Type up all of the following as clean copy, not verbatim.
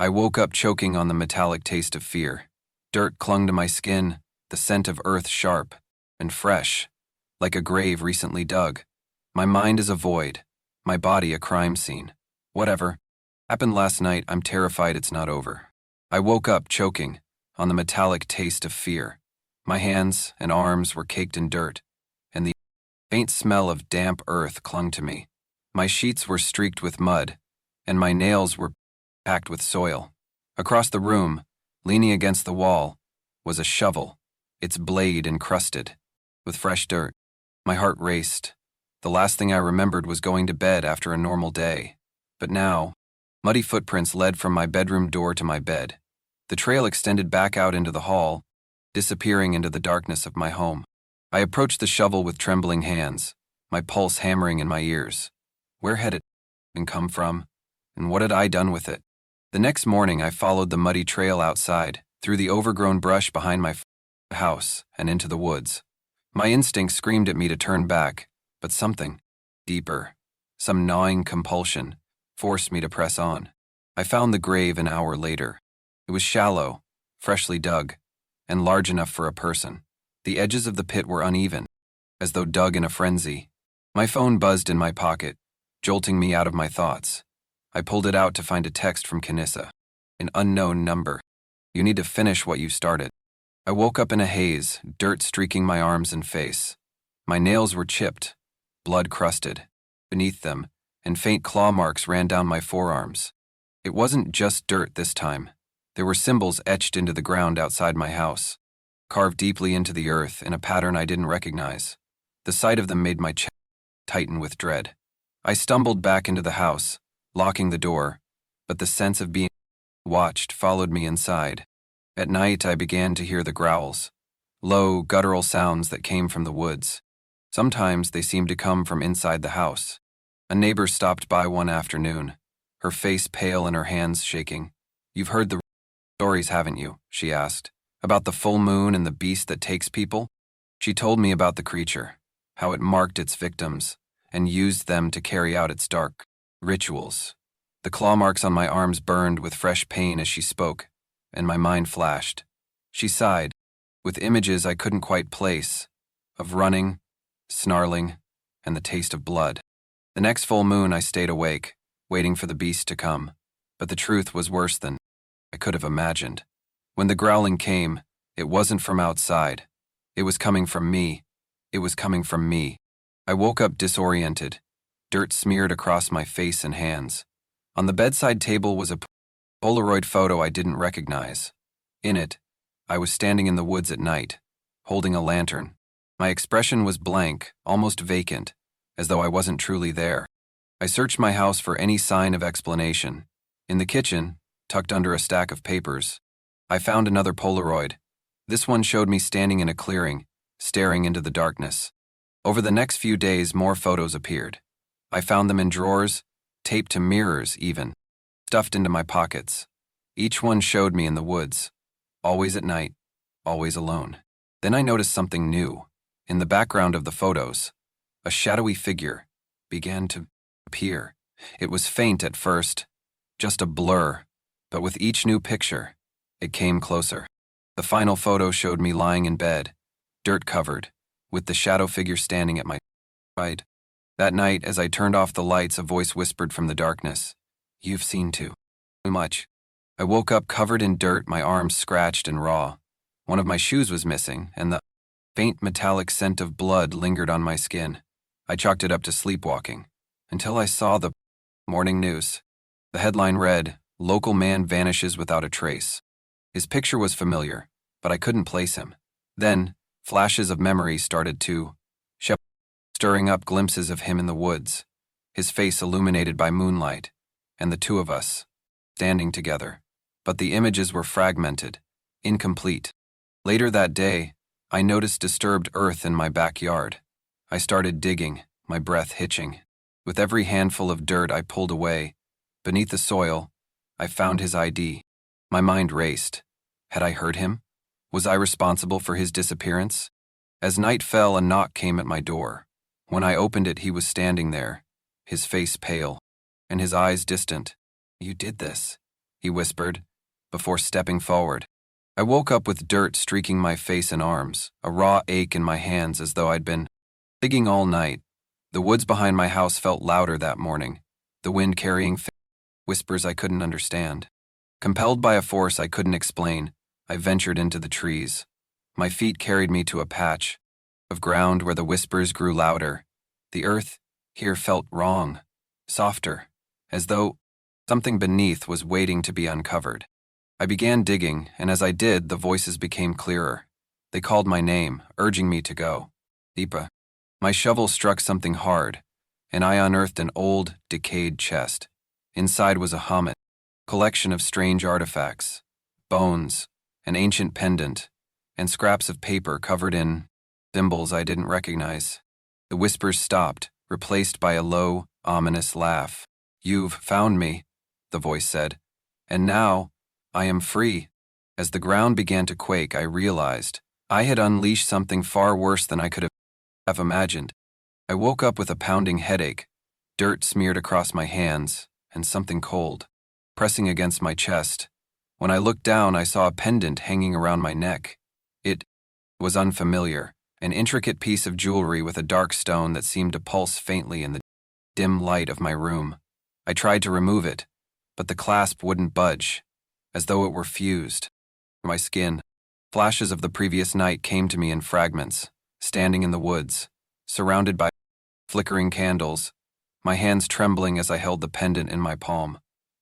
I woke up choking on the metallic taste of fear. Dirt clung to my skin, the scent of earth sharp and fresh, like a grave recently dug. My mind is a void, my body a crime scene. Whatever happened last night, I'm terrified it's not over. I woke up choking on the metallic taste of fear. My hands and arms were caked in dirt, and the faint smell of damp earth clung to me. My sheets were streaked with mud, and my nails were packed with soil. Across the room, leaning against the wall, was a shovel, its blade encrusted with fresh dirt. My heart raced. The last thing I remembered was going to bed after a normal day. But now, muddy footprints led from my bedroom door to my bed. The trail extended back out into the hall, disappearing into the darkness of my home. I approached the shovel with trembling hands, my pulse hammering in my ears. Where had it come from, and what had I done with it? The next morning, I followed the muddy trail outside, through the overgrown brush behind my house, and into the woods. My instinct screamed at me to turn back, but something deeper, some gnawing compulsion, forced me to press on. I found the grave an hour later. It was shallow, freshly dug, and large enough for a person. The edges of the pit were uneven, as though dug in a frenzy. My phone buzzed in my pocket, jolting me out of my thoughts. I pulled it out to find a text from Kanissa, an unknown number. You need to finish what you started. I woke up in a haze, dirt streaking my arms and face. My nails were chipped, blood crusted beneath them, and faint claw marks ran down my forearms. It wasn't just dirt this time. There were symbols etched into the ground outside my house, carved deeply into the earth in a pattern I didn't recognize. The sight of them made my chest tighten with dread. I stumbled back into the house, locking the door, but the sense of being watched followed me inside. At night, I began to hear the growls, low, guttural sounds that came from the woods. Sometimes they seemed to come from inside the house. A neighbor stopped by one afternoon, her face pale and her hands shaking. You've heard the stories, haven't you? She asked. About the full moon and the beast that takes people? She told me about the creature, how it marked its victims, and used them to carry out its dark rituals. The claw marks on my arms burned with fresh pain as she spoke, and my mind flashed. She sighed, with images I couldn't quite place, of running, snarling, and the taste of blood. The next full moon I stayed awake, waiting for the beast to come, but the truth was worse than I could have imagined. When the growling came, it wasn't from outside. It was coming from me. It was coming from me. I woke up disoriented, dirt smeared across my face and hands. On the bedside table was a Polaroid photo I didn't recognize. In it, I was standing in the woods at night, holding a lantern. My expression was blank, almost vacant, as though I wasn't truly there. I searched my house for any sign of explanation. In the kitchen, tucked under a stack of papers, I found another Polaroid. This one showed me standing in a clearing, staring into the darkness. Over the next few days, more photos appeared. I found them in drawers, taped to mirrors even, stuffed into my pockets. Each one showed me in the woods, always at night, always alone. Then I noticed something new. In the background of the photos, a shadowy figure began to appear. It was faint at first, just a blur, but with each new picture, it came closer. The final photo showed me lying in bed, dirt covered, with the shadow figure standing at my right. That night, as I turned off the lights, a voice whispered from the darkness, "You've seen too much." I woke up covered in dirt, my arms scratched and raw. One of my shoes was missing, and the faint metallic scent of blood lingered on my skin. I chalked it up to sleepwalking, until I saw the morning news. The headline read, "Local man vanishes without a trace." His picture was familiar, but I couldn't place him. Then, flashes of memory started to show, stirring up glimpses of him in the woods, his face illuminated by moonlight, and the two of us, standing together. But the images were fragmented, incomplete. Later that day, I noticed disturbed earth in my backyard. I started digging, my breath hitching. With every handful of dirt I pulled away, beneath the soil, I found his ID. My mind raced. Had I hurt him? Was I responsible for his disappearance? As night fell, a knock came at my door. When I opened it, he was standing there, his face pale, and his eyes distant. "You did this," he whispered, before stepping forward. I woke up with dirt streaking my face and arms, a raw ache in my hands as though I'd been digging all night. The woods behind my house felt louder that morning, the wind carrying whispers I couldn't understand. Compelled by a force I couldn't explain, I ventured into the trees. My feet carried me to a patch of ground where the whispers grew louder. The earth here felt wrong, softer, as though something beneath was waiting to be uncovered. I began digging, and as I did, the voices became clearer. They called my name, urging me to go. Deepa. My shovel struck something hard, and I unearthed an old, decayed chest. Inside was a collection of strange artifacts, bones, an ancient pendant, and scraps of paper covered in symbols I didn't recognize. The whispers stopped, replaced by a low, ominous laugh. You've found me, the voice said, and now I am free. As the ground began to quake, I realized I had unleashed something far worse than I could have imagined. I woke up with a pounding headache, dirt smeared across my hands, and something cold pressing against my chest. When I looked down, I saw a pendant hanging around my neck. It was unfamiliar, an intricate piece of jewelry with a dark stone that seemed to pulse faintly in the dim light of my room. I tried to remove it, but the clasp wouldn't budge, as though it were fused. My skin, flashes of the previous night came to me in fragments, standing in the woods, surrounded by flickering candles, my hands trembling as I held the pendant in my palm.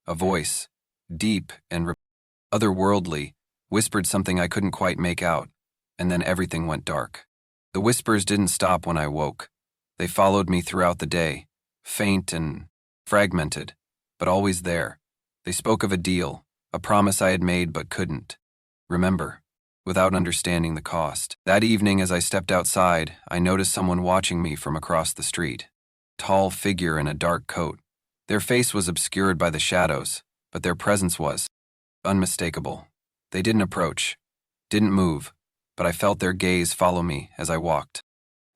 A voice, deep and otherworldly, whispered something I couldn't quite make out, and then everything went dark. The whispers didn't stop when I woke. They followed me throughout the day, faint and fragmented, but always there. They spoke of a deal, a promise I had made but couldn't remember, without understanding the cost. That evening, as I stepped outside, I noticed someone watching me from across the street. Tall figure in a dark coat. Their face was obscured by the shadows, but their presence was unmistakable. They didn't approach, didn't move, but I felt their gaze follow me as I walked.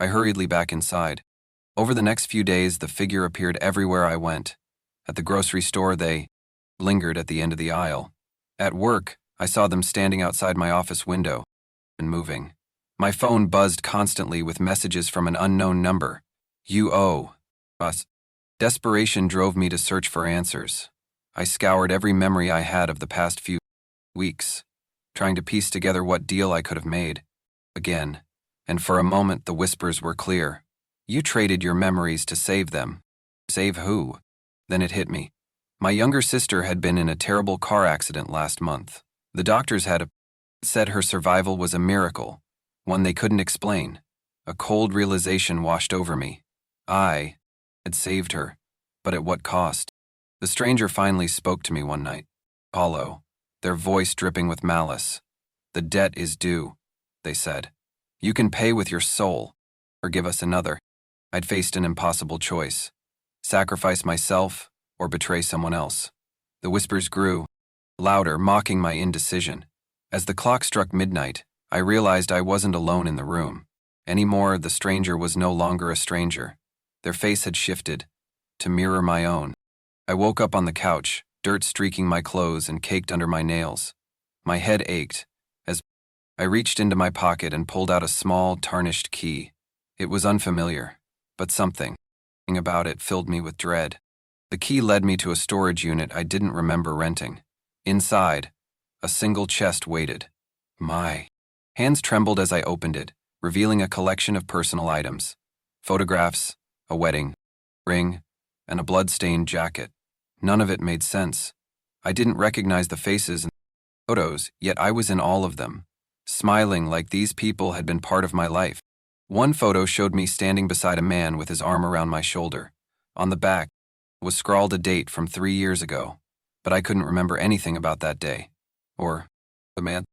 I hurriedly back inside. Over the next few days, the figure appeared everywhere I went. At the grocery store, they lingered at the end of the aisle. At work, I saw them standing outside my office window and moving. My phone buzzed constantly with messages from an unknown number. You owe us. Desperation drove me to search for answers. I scoured every memory I had of the past few weeks, trying to piece together what deal I could have made. Again, and for a moment the whispers were clear. You traded your memories to save them. Save who? Then it hit me. My younger sister had been in a terrible car accident last month. The doctors had said her survival was a miracle, one they couldn't explain. A cold realization washed over me. I had saved her, but at what cost? The stranger finally spoke to me one night. Hollow, their voice dripping with malice. The debt is due, they said. You can pay with your soul, or give us another. I'd faced an impossible choice. Sacrifice myself, or betray someone else. The whispers grew, louder, mocking my indecision. As the clock struck midnight, I realized I wasn't alone in the room. Anymore, the stranger was no longer a stranger. Their face had shifted, to mirror my own. I woke up on the couch, dirt streaking my clothes and caked under my nails. My head ached, as I reached into my pocket and pulled out a small, tarnished key. It was unfamiliar, but something about it filled me with dread. The key led me to a storage unit I didn't remember renting. Inside, a single chest waited. My hands trembled as I opened it, revealing a collection of personal items. Photographs, a wedding ring, and a blood-stained jacket. None of it made sense. I didn't recognize the faces in the photos, yet I was in all of them, smiling like these people had been part of my life. One photo showed me standing beside a man with his arm around my shoulder. On the back was scrawled a date from 3 years ago, but I couldn't remember anything about that day, or the man.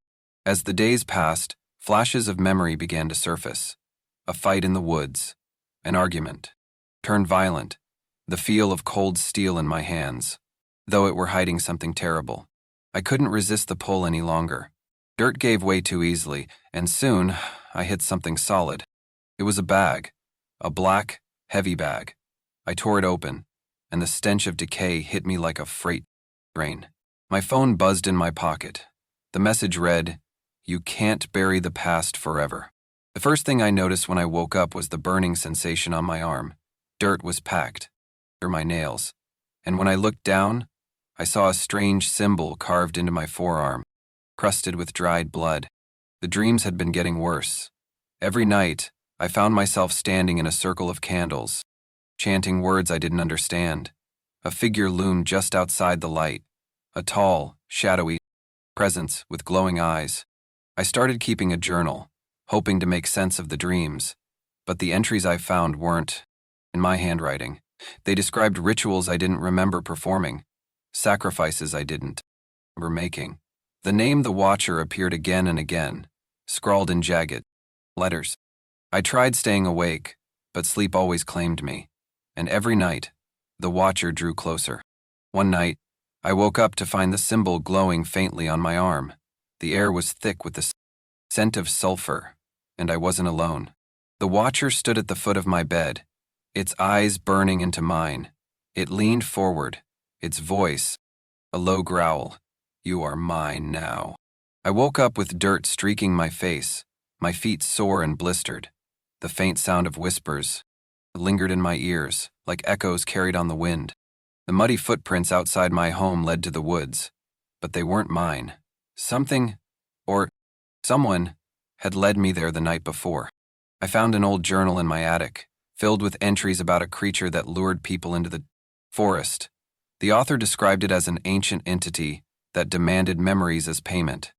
As the days passed, flashes of memory began to surface. A fight in the woods, an argument, turned violent, the feel of cold steel in my hands, though it were hiding something terrible. I couldn't resist the pull any longer. Dirt gave way too easily, and soon I hit something solid. It was a bag, a black, heavy bag. I tore it open, and the stench of decay hit me like a freight train. My phone buzzed in my pocket. The message read, "You can't bury the past forever." The first thing I noticed when I woke up was the burning sensation on my arm. Dirt was packed under my nails, and when I looked down, I saw a strange symbol carved into my forearm, crusted with dried blood. The dreams had been getting worse. Every night, I found myself standing in a circle of candles, chanting words I didn't understand. A figure loomed just outside the light, a tall, shadowy presence with glowing eyes. I started keeping a journal, hoping to make sense of the dreams, but the entries I found weren't in my handwriting. They described rituals I didn't remember performing, sacrifices I didn't remember making. The name The Watcher appeared again and again, scrawled in jagged letters. I tried staying awake, but sleep always claimed me, and every night, the Watcher drew closer. One night, I woke up to find the symbol glowing faintly on my arm. The air was thick with the scent of sulfur, and I wasn't alone. The Watcher stood at the foot of my bed, its eyes burning into mine. It leaned forward, its voice a low growl. "You are mine now." I woke up with dirt streaking my face, my feet sore and blistered. The faint sound of whispers lingered in my ears, like echoes carried on the wind. The muddy footprints outside my home led to the woods, but they weren't mine. Something, or someone, had led me there the night before. I found an old journal in my attic, filled with entries about a creature that lured people into the forest. The author described it as an ancient entity that demanded memories as payment,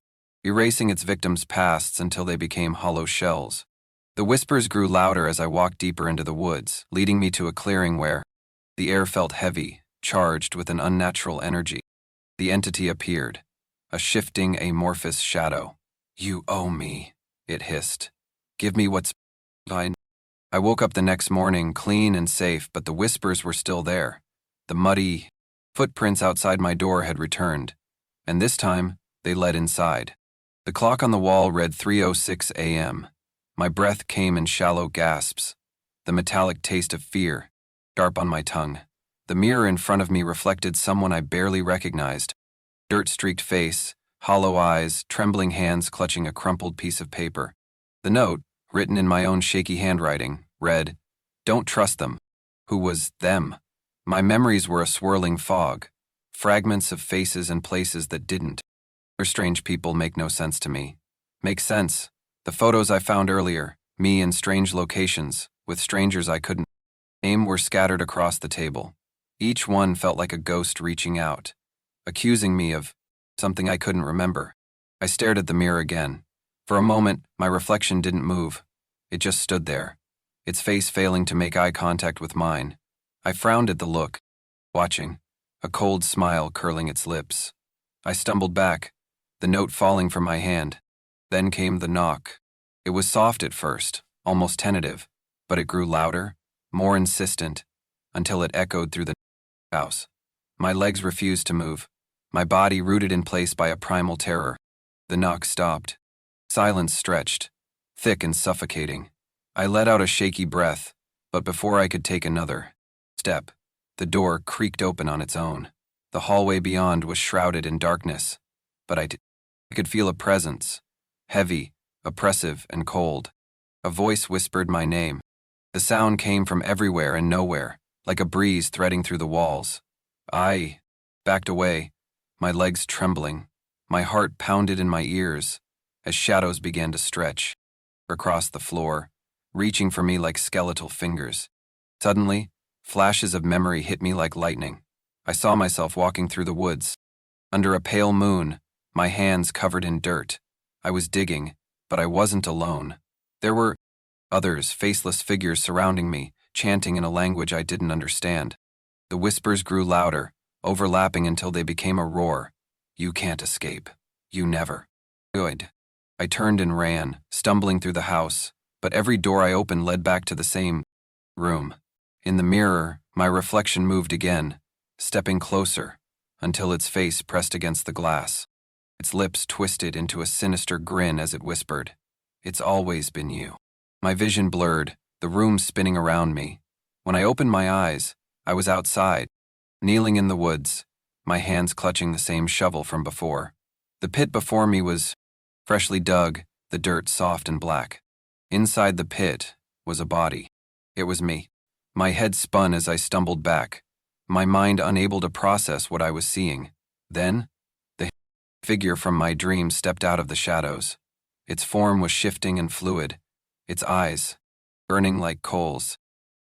erasing its victims' pasts until they became hollow shells. The whispers grew louder as I walked deeper into the woods, leading me to a clearing where the air felt heavy, charged with an unnatural energy. The entity appeared, a shifting, amorphous shadow. "You owe me," it hissed. "Give me what's mine." I woke up the next morning clean and safe, but the whispers were still there. The muddy footprints outside my door had returned, and this time they led inside. The clock on the wall read 3:06 a.m. My breath came in shallow gasps, the metallic taste of fear sharp on my tongue. The mirror in front of me reflected someone I barely recognized. Dirt-streaked face, hollow eyes, trembling hands clutching a crumpled piece of paper. The note, written in my own shaky handwriting, read, "Don't trust them." Who was them? My memories were a swirling fog, fragments of faces and places that didn't. Other strange people make no sense to me. Make sense. The photos I found earlier, me in strange locations, with strangers I couldn't name, were scattered across the table. Each one felt like a ghost reaching out, accusing me of something I couldn't remember. I stared at the mirror again. For a moment, my reflection didn't move. It just stood there, its face failing to make eye contact with mine. I frowned at the look, watching, a cold smile curling its lips. I stumbled back, the note falling from my hand. Then came the knock. It was soft at first, almost tentative, but it grew louder, more insistent, until it echoed through the house. My legs refused to move, my body rooted in place by a primal terror. The knock stopped. Silence stretched, thick and suffocating. I let out a shaky breath, but before I could take another step, the door creaked open on its own. The hallway beyond was shrouded in darkness, but I could feel a presence, heavy, oppressive, and cold. A voice whispered my name. The sound came from everywhere and nowhere, like a breeze threading through the walls. I backed away, my legs trembling. My heart pounded in my ears as shadows began to stretch across the floor, reaching for me like skeletal fingers. Suddenly, flashes of memory hit me like lightning. I saw myself walking through the woods. Under a pale moon, my hands covered in dirt. I was digging, but I wasn't alone. There were others, faceless figures surrounding me, chanting in a language I didn't understand. The whispers grew louder, overlapping until they became a roar. "You can't escape. You never could." I turned and ran, stumbling through the house, but every door I opened led back to the same room. In the mirror, my reflection moved again, stepping closer, until its face pressed against the glass. Its lips twisted into a sinister grin as it whispered, "It's always been you." My vision blurred, the room spinning around me. When I opened my eyes, I was outside, kneeling in the woods, my hands clutching the same shovel from before. The pit before me was freshly dug, the dirt soft and black. Inside the pit was a body. It was me. My head spun as I stumbled back, my mind unable to process what I was seeing. Then, the figure from my dream stepped out of the shadows. Its form was shifting and fluid, its eyes burning like coals.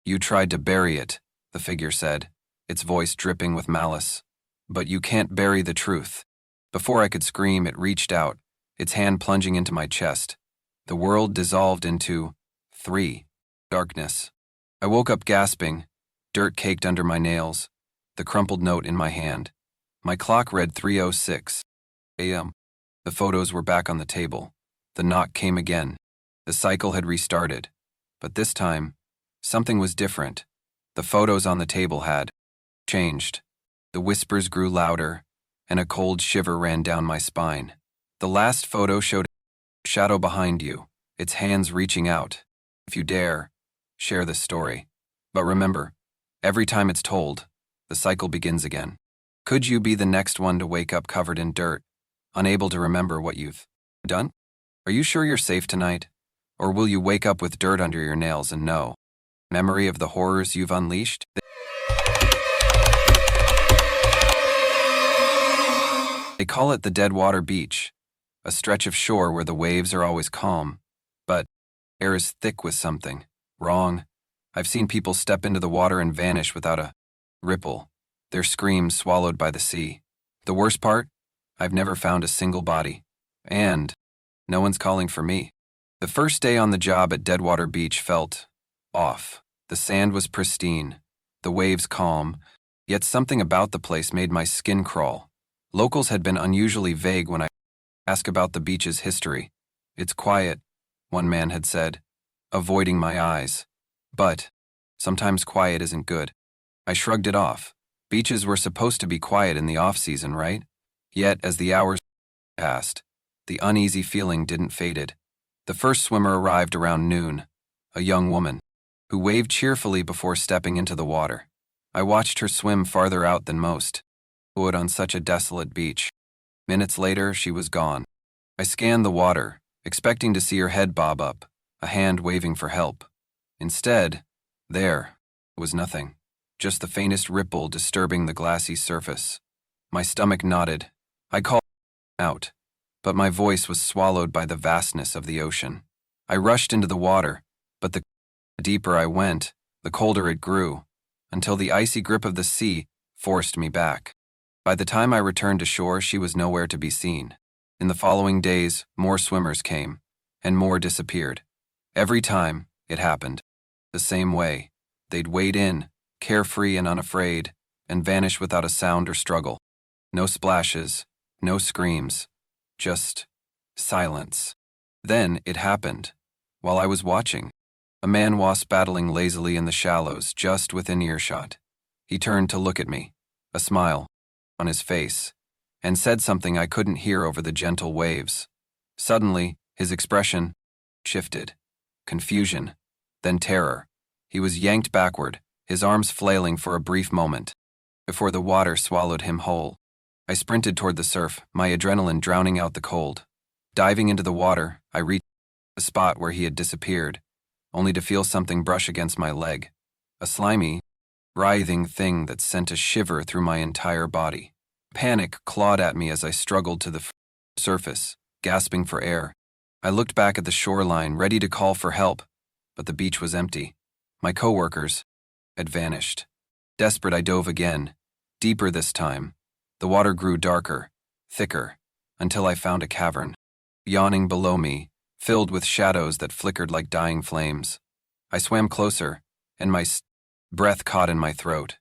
"You tried to bury it," the figure said, its voice dripping with malice. "But you can't bury the truth." Before I could scream, it reached out, its hand plunging into my chest. The world dissolved into darkness. I woke up gasping, dirt caked under my nails, the crumpled note in my hand. My clock read 3:06 a.m. The photos were back on the table. The knock came again. The cycle had restarted. But this time, something was different. The photos on the table had changed. The whispers grew louder, and a cold shiver ran down my spine. The last photo showed a shadow behind you, its hands reaching out. If you dare, share this story. But remember, every time it's told, the cycle begins again. Could you be the next one to wake up covered in dirt, unable to remember what you've done? Are you sure you're safe tonight? Or will you wake up with dirt under your nails and no memory of the horrors you've unleashed? They call it the Deadwater Beach, a stretch of shore where the waves are always calm, but air is thick with something wrong. I've seen people step into the water and vanish without a ripple, their screams swallowed by the sea. The worst part? I've never found a single body. And no one's calling for me. The first day on the job at Deadwater Beach felt off. The sand was pristine, the waves calm, yet something about the place made my skin crawl. Locals had been unusually vague when I asked about the beach's history. "It's quiet," one man had said, avoiding my eyes. But sometimes quiet isn't good. I shrugged it off. Beaches were supposed to be quiet in the off-season, right? Yet, as the hours passed, the uneasy feeling didn't fade. The first swimmer arrived around noon, a young woman, who waved cheerfully before stepping into the water. I watched her swim farther out than most would on such a desolate beach. Minutes later, she was gone. I scanned the water, expecting to see her head bob up, a hand waving for help. Instead, there was nothing, just the faintest ripple disturbing the glassy surface. My stomach knotted. I called out, but my voice was swallowed by the vastness of the ocean. I rushed into the water, but the deeper I went, the colder it grew, until the icy grip of the sea forced me back. By the time I returned to shore, she was nowhere to be seen. In the following days, more swimmers came, and more disappeared. Every time, it happened. The same way. They'd wade in, carefree and unafraid, and vanish without a sound or struggle. No splashes, no screams, just silence. Then it happened. While I was watching, a man wasp battling lazily in the shallows just within earshot. He turned to look at me, a smile on his face, and said something I couldn't hear over the gentle waves. Suddenly, his expression shifted. Confusion, then terror. He was yanked backward, his arms flailing for a brief moment, before the water swallowed him whole. I sprinted toward the surf, my adrenaline drowning out the cold. Diving into the water, I reached the spot where he had disappeared, only to feel something brush against my leg. A slimy, writhing thing that sent a shiver through my entire body. Panic clawed at me as I struggled to the surface, gasping for air. I looked back at the shoreline, ready to call for help, but the beach was empty. My coworkers had vanished. Desperate, I dove again, deeper this time. The water grew darker, thicker, until I found a cavern, yawning below me, filled with shadows that flickered like dying flames. I swam closer, and my breath caught in my throat.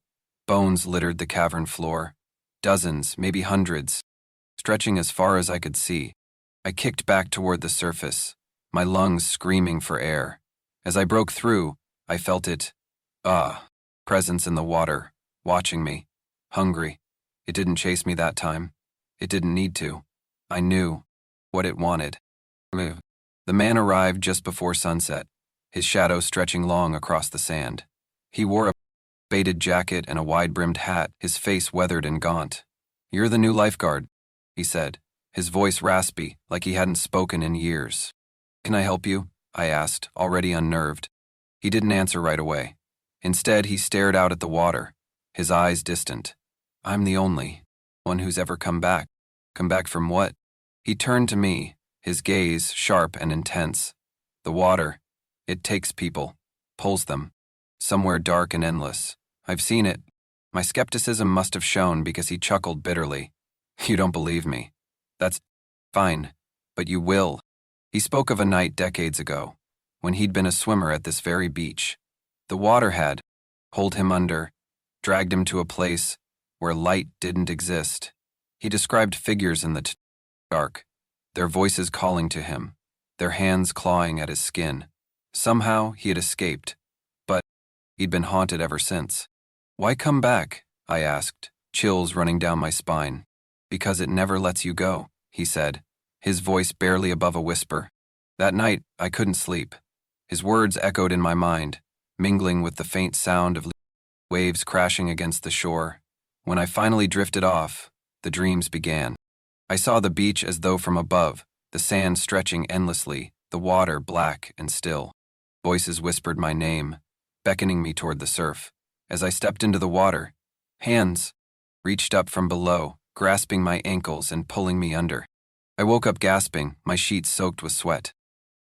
Bones littered the cavern floor, dozens, maybe hundreds, stretching as far as I could see. I kicked back toward the surface, my lungs screaming for air. As I broke through, I felt it, presence in the water, watching me, hungry. It didn't chase me that time. It didn't need to. I knew what it wanted. The man arrived just before sunset, his shadow stretching long across the sand. He wore a faded jacket and a wide-brimmed hat, his face weathered and gaunt. "You're the new lifeguard," he said, his voice raspy, like he hadn't spoken in years. "Can I help you?" I asked, already unnerved. He didn't answer right away. Instead, he stared out at the water, his eyes distant. "I'm the only one who's ever come back." "Come back from what?" He turned to me, his gaze sharp and intense. "The water. It takes people, pulls them, somewhere dark and endless. I've seen it." My skepticism must have shown because he chuckled bitterly. "You don't believe me. That's fine, but you will." He spoke of a night decades ago, when he'd been a swimmer at this very beach. The water had pulled him under, dragged him to a place where light didn't exist. He described figures in the dark, their voices calling to him, their hands clawing at his skin. Somehow he had escaped, but he'd been haunted ever since. "Why come back?" I asked, chills running down my spine. "Because it never lets you go," he said, his voice barely above a whisper. That night, I couldn't sleep. His words echoed in my mind, mingling with the faint sound of waves crashing against the shore. When I finally drifted off, the dreams began. I saw the beach as though from above, the sand stretching endlessly, the water black and still. Voices whispered my name, beckoning me toward the surf. As I stepped into the water, hands reached up from below, grasping my ankles and pulling me under. I woke up gasping, my sheets soaked with sweat.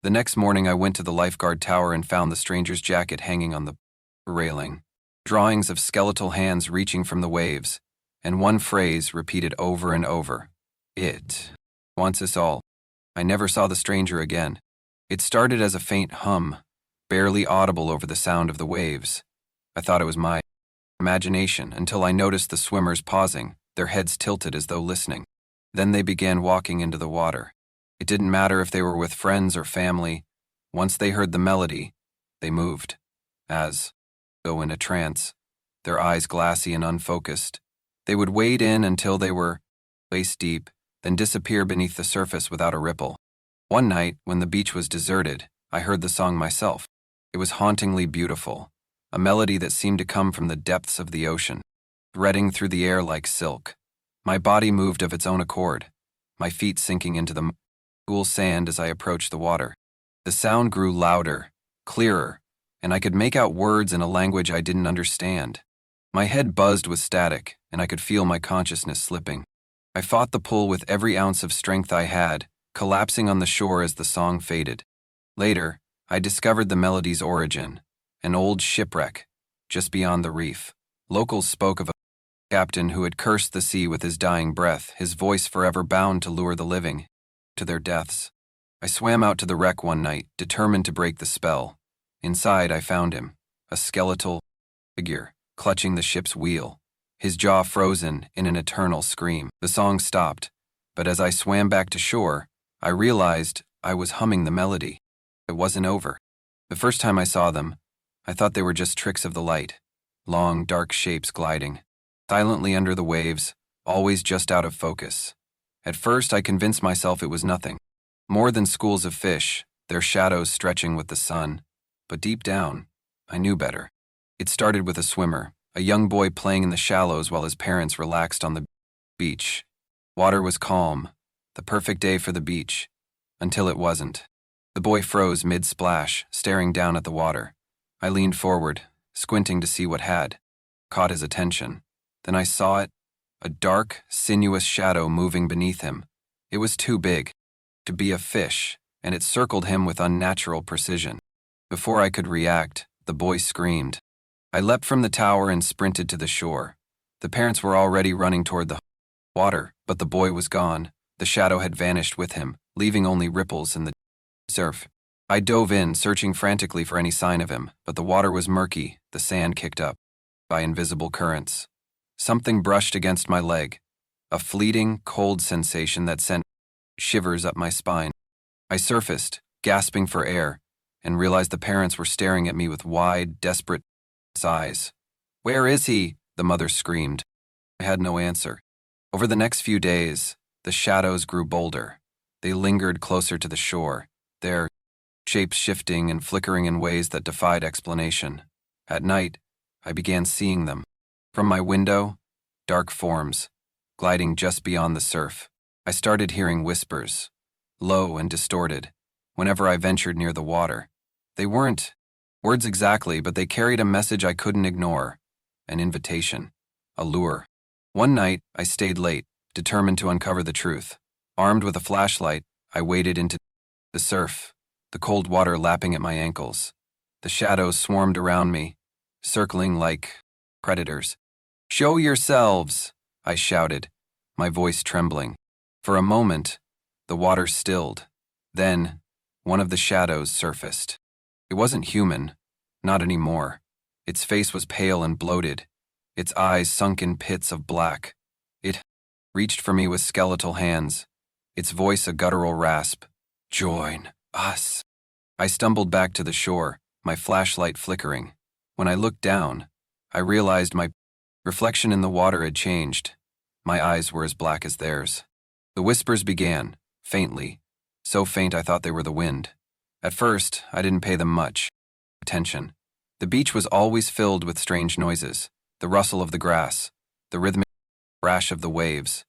The next morning I went to the lifeguard tower and found the stranger's jacket hanging on the railing. Drawings of skeletal hands reaching from the waves, and one phrase repeated over and over. "It wants us all." I never saw the stranger again. It started as a faint hum, barely audible over the sound of the waves. I thought it was my imagination until I noticed the swimmers pausing, their heads tilted as though listening. Then they began walking into the water. It didn't matter if they were with friends or family. Once they heard the melody, they moved, as though in a trance, their eyes glassy and unfocused. They would wade in until they were waist deep, then disappear beneath the surface without a ripple. One night, when the beach was deserted, I heard the song myself. It was hauntingly beautiful, a melody that seemed to come from the depths of the ocean, threading through the air like silk. My body moved of its own accord, my feet sinking into the cool sand as I approached the water. The sound grew louder, clearer, and I could make out words in a language I didn't understand. My head buzzed with static, and I could feel my consciousness slipping. I fought the pull with every ounce of strength I had, collapsing on the shore as the song faded. Later, I discovered the melody's origin, an old shipwreck just beyond the reef. Locals spoke of a captain who had cursed the sea with his dying breath, his voice forever bound to lure the living to their deaths. I swam out to the wreck one night, determined to break the spell. Inside, I found him, a skeletal figure, clutching the ship's wheel, his jaw frozen in an eternal scream. The song stopped, but as I swam back to shore, I realized I was humming the melody. It wasn't over. The first time I saw them, I thought they were just tricks of the light, long, dark shapes gliding silently under the waves, always just out of focus. At first, I convinced myself it was nothing more than schools of fish, their shadows stretching with the sun. But deep down, I knew better. It started with a swimmer, a young boy playing in the shallows while his parents relaxed on the beach. Water was calm, the perfect day for the beach, until it wasn't. The boy froze mid-splash, staring down at the water. I leaned forward, squinting to see what had caught his attention. Then I saw it, a dark, sinuous shadow moving beneath him. It was too big to be a fish, and it circled him with unnatural precision. Before I could react, the boy screamed. I leapt from the tower and sprinted to the shore. The parents were already running toward the water, but the boy was gone. The shadow had vanished with him, leaving only ripples in the surf. I dove in, searching frantically for any sign of him, but the water was murky, the sand kicked up by invisible currents. Something brushed against my leg, a fleeting, cold sensation that sent shivers up my spine. I surfaced, gasping for air, and realized the parents were staring at me with wide, desperate eyes. "Where is he?" the mother screamed. I had no answer. Over the next few days, the shadows grew bolder. They lingered closer to the shore, their shapes shifting and flickering in ways that defied explanation. At night, I began seeing them. From my window, dark forms, gliding just beyond the surf. I started hearing whispers, low and distorted, whenever I ventured near the water. They weren't words exactly, but they carried a message I couldn't ignore, an invitation, a lure. One night, I stayed late, determined to uncover the truth. Armed with a flashlight, I waded into the surf, the cold water lapping at my ankles. The shadows swarmed around me, circling like predators. "Show yourselves!" I shouted, my voice trembling. For a moment, the water stilled. Then, one of the shadows surfaced. It wasn't human, not anymore. Its face was pale and bloated, its eyes sunk in pits of black. It reached for me with skeletal hands, its voice a guttural rasp. "Join us." I stumbled back to the shore, my flashlight flickering. When I looked down, I realized my reflection in the water had changed. My eyes were as black as theirs. The whispers began, faintly, so faint I thought they were the wind. At first, I didn't pay them much attention. The beach was always filled with strange noises, the rustle of the grass, the rhythmic crash of the waves.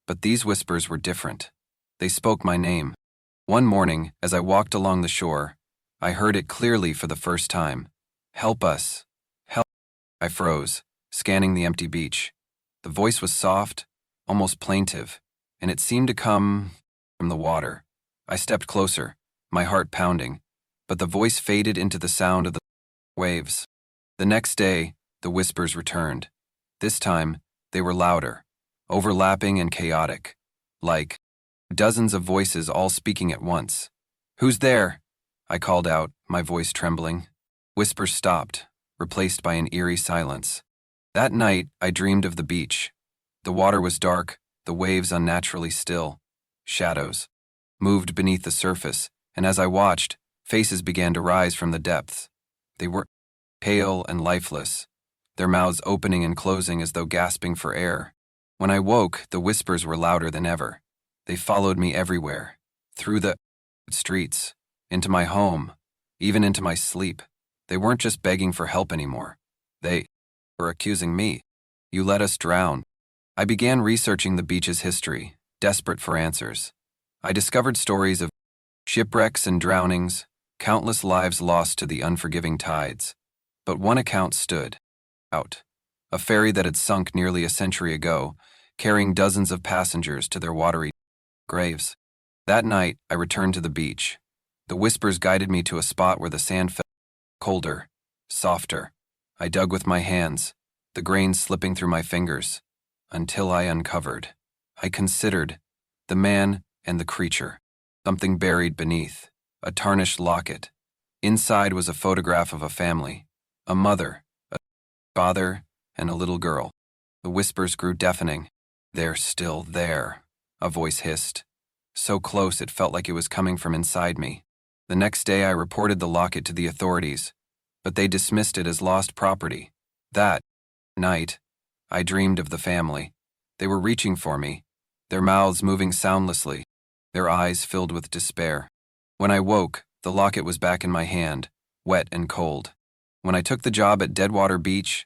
But these whispers were different. They spoke my name. One morning, as I walked along the shore, I heard it clearly for the first time. "Help us. Help." I froze, scanning the empty beach. The voice was soft, almost plaintive, and it seemed to come from the water. I stepped closer, my heart pounding, but the voice faded into the sound of the waves. The next day, the whispers returned. This time, they were louder, overlapping and chaotic, like dozens of voices all speaking at once. "Who's there?" I called out, my voice trembling. Whispers stopped, replaced by an eerie silence. That night, I dreamed of the beach. The water was dark, the waves unnaturally still. Shadows moved beneath the surface, and as I watched, faces began to rise from the depths. They were pale and lifeless, their mouths opening and closing as though gasping for air. When I woke, the whispers were louder than ever. They followed me everywhere, through the streets, into my home, even into my sleep. They weren't just begging for help anymore. They were accusing me. "You let us drown." I began researching the beach's history, desperate for answers. I discovered stories of shipwrecks and drownings, countless lives lost to the unforgiving tides. But one account stood out. A ferry that had sunk nearly a century ago, carrying dozens of passengers to their watery graves. That night, I returned to the beach. The whispers guided me to a spot where the sand felt colder, softer. I dug with my hands, the grains slipping through my fingers, until I uncovered. I considered the man and the creature. Something buried beneath, a tarnished locket. Inside was a photograph of a family, a mother, a father, and a little girl. The whispers grew deafening. "They're still there," a voice hissed. So close it felt like it was coming from inside me. The next day I reported the locket to the authorities, but they dismissed it as lost property. That night, I dreamed of the family. They were reaching for me, their mouths moving soundlessly, their eyes filled with despair. When I woke, the locket was back in my hand, wet and cold. When I took the job at Deadwater Beach,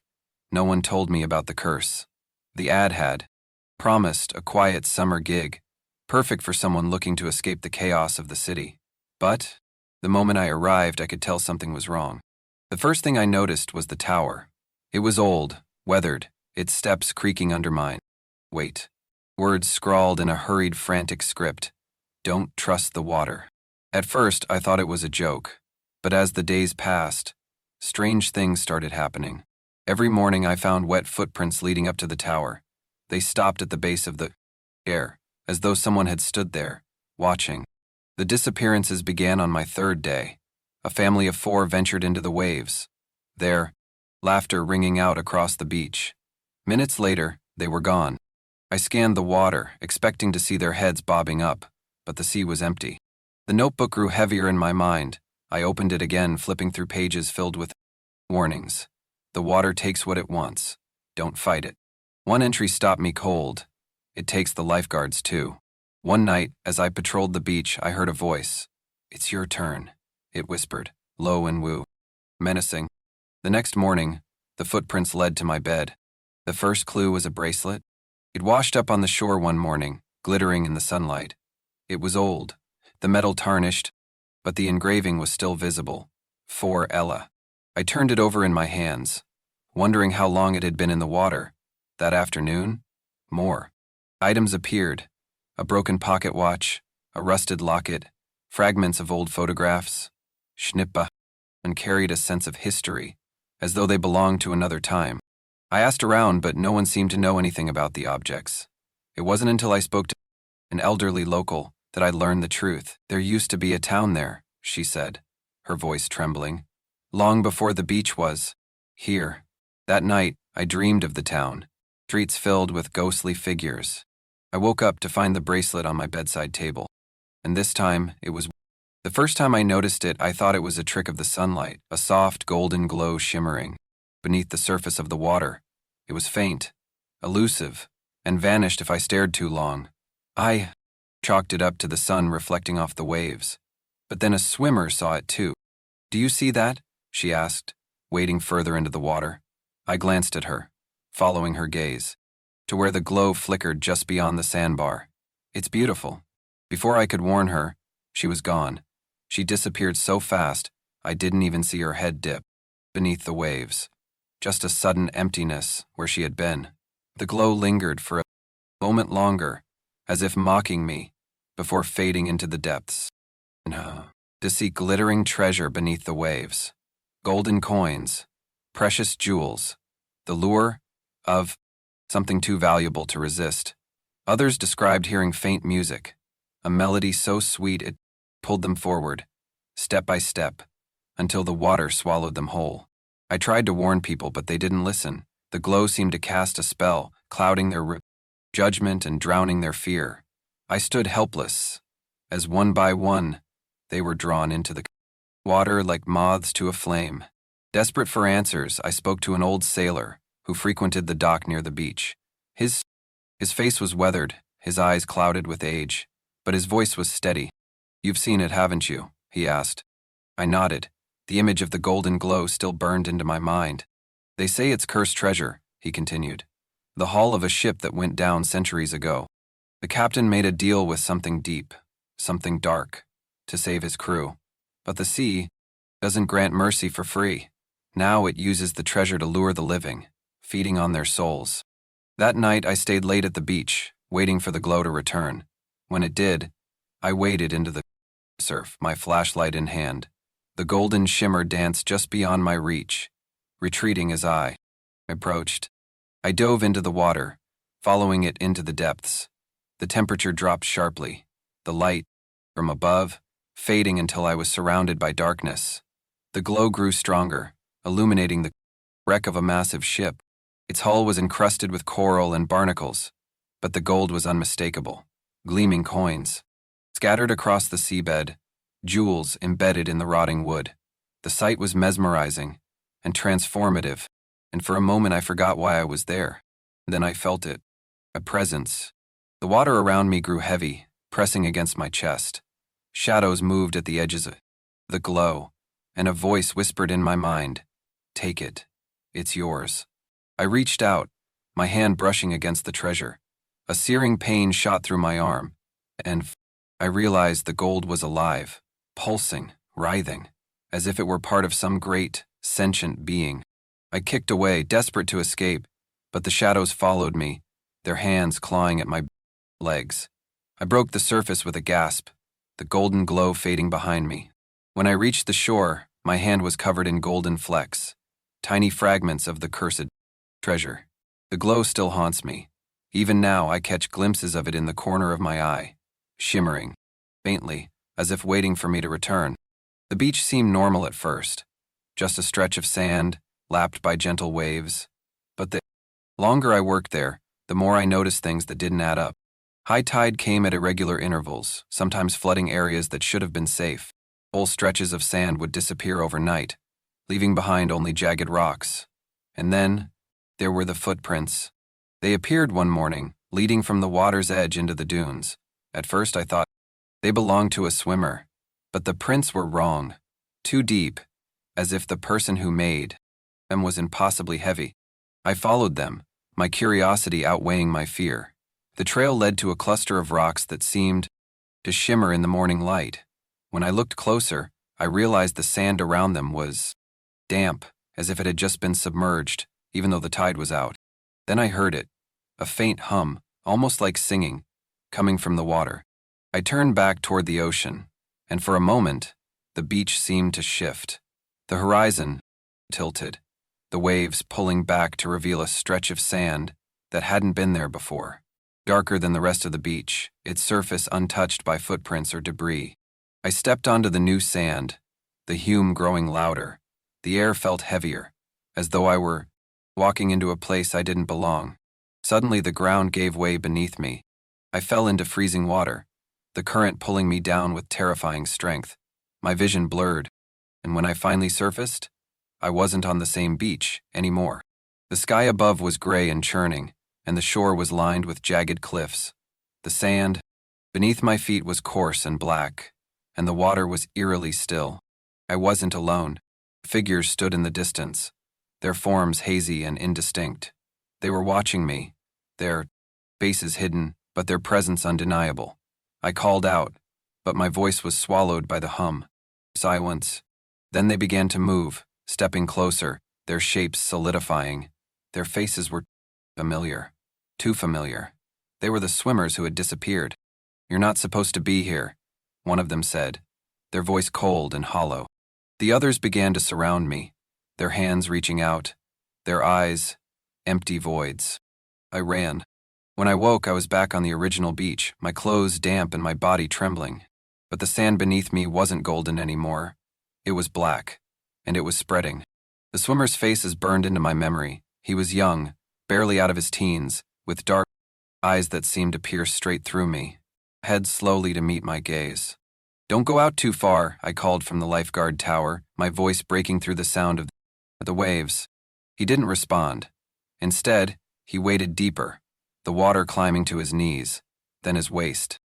no one told me about the curse. The ad had promised a quiet summer gig, perfect for someone looking to escape the chaos of the city. But the moment I arrived, I could tell something was wrong. The first thing I noticed was the tower. It was old, weathered, its steps creaking under mine. Wait. Words scrawled in a hurried, frantic script. "Don't trust the water." At first, I thought it was a joke, but as the days passed, strange things started happening. Every morning I found wet footprints leading up to the tower. They stopped at the base of the air, as though someone had stood there, watching. The disappearances began on my third day. A family of 4 ventured into the waves, their laughter ringing out across the beach. Minutes later, they were gone. I scanned the water, expecting to see their heads bobbing up, but the sea was empty. The notebook grew heavier in my mind. I opened it again, flipping through pages filled with warnings. The water takes what it wants. Don't fight it. One entry stopped me cold. It takes the lifeguards too. One night, as I patrolled the beach, I heard a voice. "It's your turn," it whispered, low and menacing. The next morning, the footprints led to my bed. The first clue was a bracelet. It washed up on the shore one morning, glittering in the sunlight. It was old, the metal tarnished, but the engraving was still visible. For Ella. I turned it over in my hands, wondering how long it had been in the water. That afternoon? More. Items appeared. A broken pocket watch, a rusted locket, fragments of old photographs, schnippa, and carried a sense of history, as though they belonged to another time. I asked around, but no one seemed to know anything about the objects. It wasn't until I spoke to an elderly local that I learned the truth. There used to be a town there, she said, her voice trembling. Long before the beach was. Here. That night, I dreamed of the town, streets filled with ghostly figures. I woke up to find the bracelet on my bedside table. And this time, it was. The first time I noticed it, I thought it was a trick of the sunlight, a soft golden glow shimmering beneath the surface of the water. It was faint, elusive, and vanished if I stared too long. I chalked it up to the sun reflecting off the waves. But then a swimmer saw it too. Do you see that? She asked, wading further into the water. I glanced at her, following her gaze, to where the glow flickered just beyond the sandbar. It's beautiful. Before I could warn her, she was gone. She disappeared so fast, I didn't even see her head dip beneath the waves. Just a sudden emptiness where she had been. The glow lingered for a moment longer, as if mocking me, before fading into the depths. To see glittering treasure beneath the waves. Golden coins, precious jewels, the lure of something too valuable to resist. Others described hearing faint music, a melody so sweet it pulled them forward, step by step, until the water swallowed them whole. I tried to warn people, but they didn't listen. The glow seemed to cast a spell, clouding their judgment and drowning their fear. I stood helpless, as one by one, they were drawn into the water like moths to a flame. Desperate for answers, I spoke to an old sailor who frequented the dock near the beach. His face was weathered, his eyes clouded with age, but his voice was steady. You've seen it, haven't you? He asked. I nodded. The image of the golden glow still burned into my mind. They say it's cursed treasure, he continued. The hull of a ship that went down centuries ago. The captain made a deal with something deep, something dark, to save his crew. But the sea doesn't grant mercy for free. Now it uses the treasure to lure the living, feeding on their souls. That night I stayed late at the beach, waiting for the glow to return. When it did, I waded into the surf, my flashlight in hand. The golden shimmer danced just beyond my reach, retreating as I approached. I dove into the water, following it into the depths. The temperature dropped sharply, the light, from above, fading until I was surrounded by darkness. The glow grew stronger, illuminating the wreck of a massive ship. Its hull was encrusted with coral and barnacles, but the gold was unmistakable. Gleaming coins, scattered across the seabed, jewels embedded in the rotting wood. The sight was mesmerizing and transformative, and for a moment I forgot why I was there. Then I felt it, a presence. The water around me grew heavy, pressing against my chest. Shadows moved at the edges of the glow, and a voice whispered in my mind, "Take it. It's yours." I reached out, my hand brushing against the treasure. A searing pain shot through my arm, and I realized the gold was alive, pulsing, writhing, as if it were part of some great, sentient being. I kicked away, desperate to escape, but the shadows followed me, their hands clawing at my legs. I broke the surface with a gasp, the golden glow fading behind me. When I reached the shore, my hand was covered in golden flecks, tiny fragments of the cursed treasure. The glow still haunts me. Even now, I catch glimpses of it in the corner of my eye, shimmering, faintly, as if waiting for me to return. The beach seemed normal at first, just a stretch of sand, lapped by gentle waves. But the longer I worked there, the more I noticed things that didn't add up. High tide came at irregular intervals, sometimes flooding areas that should have been safe. Whole stretches of sand would disappear overnight, leaving behind only jagged rocks. And then, there were the footprints. They appeared one morning, leading from the water's edge into the dunes. At first I thought they belonged to a swimmer, but the prints were wrong, too deep, as if the person who made them was impossibly heavy. I followed them, my curiosity outweighing my fear. The trail led to a cluster of rocks that seemed to shimmer in the morning light. When I looked closer, I realized the sand around them was damp, as if it had just been submerged, even though the tide was out. Then I heard it, a faint hum, almost like singing, coming from the water. I turned back toward the ocean, and for a moment, the beach seemed to shift. The horizon tilted, the waves pulling back to reveal a stretch of sand that hadn't been there before. Darker than the rest of the beach, its surface untouched by footprints or debris. I stepped onto the new sand, the hume growing louder. The air felt heavier, as though I were walking into a place I didn't belong. Suddenly the ground gave way beneath me. I fell into freezing water, the current pulling me down with terrifying strength. My vision blurred, and when I finally surfaced, I wasn't on the same beach anymore. The sky above was gray and churning, and the shore was lined with jagged cliffs. The sand beneath my feet was coarse and black, and the water was eerily still. I wasn't alone. Figures stood in the distance, their forms hazy and indistinct. They were watching me, their faces hidden, but their presence undeniable. I called out, but my voice was swallowed by the hum. Silence. Then they began to move, stepping closer, their shapes solidifying. Their faces were familiar. Too familiar. They were the swimmers who had disappeared. "You're not supposed to be here," one of them said, their voice cold and hollow. The others began to surround me, their hands reaching out, their eyes empty voids. I ran. When I woke, I was back on the original beach, my clothes damp and my body trembling. But the sand beneath me wasn't golden anymore. It was black, and it was spreading. The swimmer's faces burned into my memory. He was young, barely out of his teens, with dark eyes that seemed to pierce straight through me. Head slowly to meet my gaze. "Don't go out too far," I called from the lifeguard tower, my voice breaking through the sound of the waves. He didn't respond. Instead, he waded deeper, the water climbing to his knees, then his waist.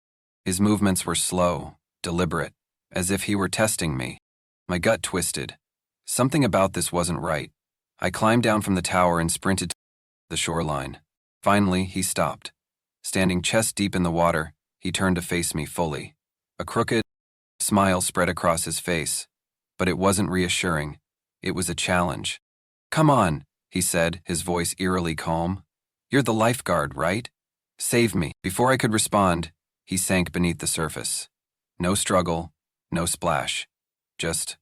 His movements were slow, deliberate, as if he were testing me. My gut twisted. Something about this wasn't right. I climbed down from the tower and sprinted to the shoreline. Finally, he stopped. Standing chest deep in the water, he turned to face me fully. A crooked smile spread across his face, but it wasn't reassuring. It was a challenge. "Come on," he said, his voice eerily calm. "You're the lifeguard, right? Save me." Before I could respond, he sank beneath the surface. No struggle, no splash. Just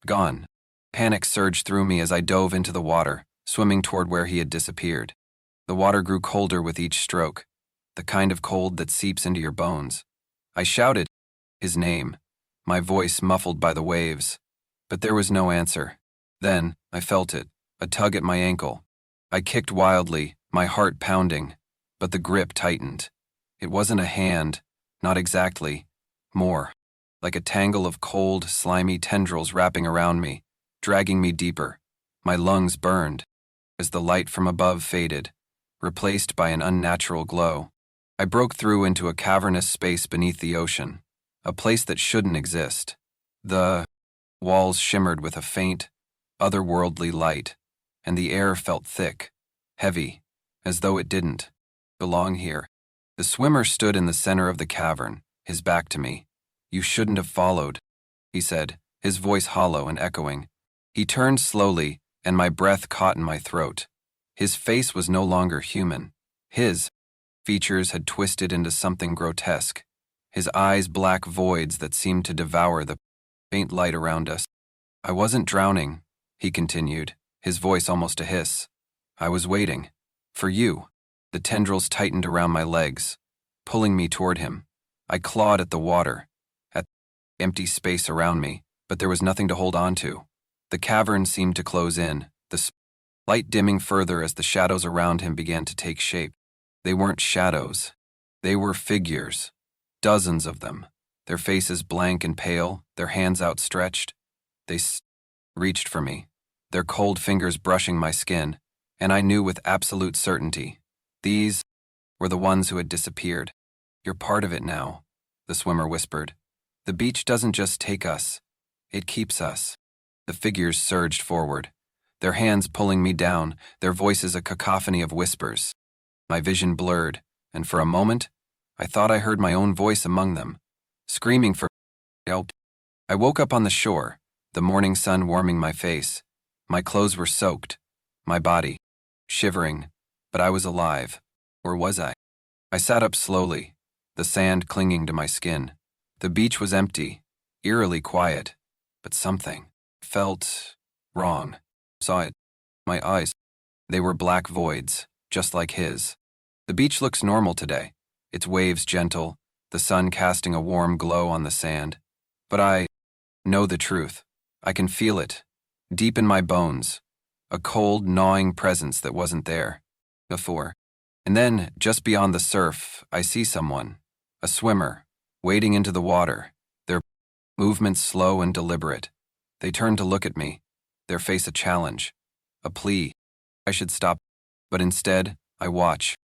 gone. Panic surged through me as I dove into the water, swimming toward where he had disappeared. The water grew colder with each stroke, the kind of cold that seeps into your bones. I shouted his name, my voice muffled by the waves, but there was no answer. Then, I felt it, a tug at my ankle. I kicked wildly, my heart pounding, but the grip tightened. It wasn't a hand, not exactly. More, like a tangle of cold, slimy tendrils wrapping around me, dragging me deeper. My lungs burned as the light from above faded, replaced by an unnatural glow. I broke through into a cavernous space beneath the ocean, a place that shouldn't exist. The walls shimmered with a faint, otherworldly light, and the air felt thick, heavy, as though it didn't belong here. The swimmer stood in the center of the cavern, his back to me. "You shouldn't have followed," he said, his voice hollow and echoing. He turned slowly, and my breath caught in my throat. His face was no longer human. His features had twisted into something grotesque, his eyes black voids that seemed to devour the faint light around us. "I wasn't drowning," he continued, his voice almost a hiss. "I was waiting. For you." The tendrils tightened around my legs, pulling me toward him. I clawed at the water, at the empty space around me, but there was nothing to hold on to. The cavern seemed to close in, the light dimming further as the shadows around him began to take shape. They weren't shadows. They were figures. Dozens of them, their faces blank and pale, their hands outstretched. They reached for me, their cold fingers brushing my skin, and I knew with absolute certainty, these were the ones who had disappeared. "You're part of it now," the swimmer whispered. "The beach doesn't just take us, it keeps us." The figures surged forward, their hands pulling me down, their voices a cacophony of whispers. My vision blurred, and for a moment, I thought I heard my own voice among them, screaming for help. I woke up on the shore, the morning sun warming my face. My clothes were soaked, my body shivering, but I was alive. Or was I? I sat up slowly, the sand clinging to my skin. The beach was empty, eerily quiet, but something felt wrong. Saw it. My eyes. They were black voids, just like his. The beach looks normal today, its waves gentle, the sun casting a warm glow on the sand. But I know the truth. I can feel it, deep in my bones, a cold, gnawing presence that wasn't there before. And then, just beyond the surf, I see someone, a swimmer, wading into the water, their movements slow and deliberate. They turn to look at me, their face a challenge, a plea. I should stop, but instead, I watch.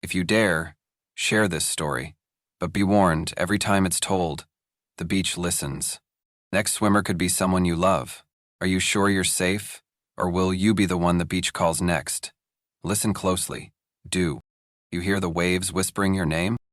If you dare, share this story, but be warned, every time it's told, the beach listens. Next swimmer could be someone you love. Are you sure you're safe, or will you be the one the beach calls next? Listen closely. Do you hear the waves whispering your name?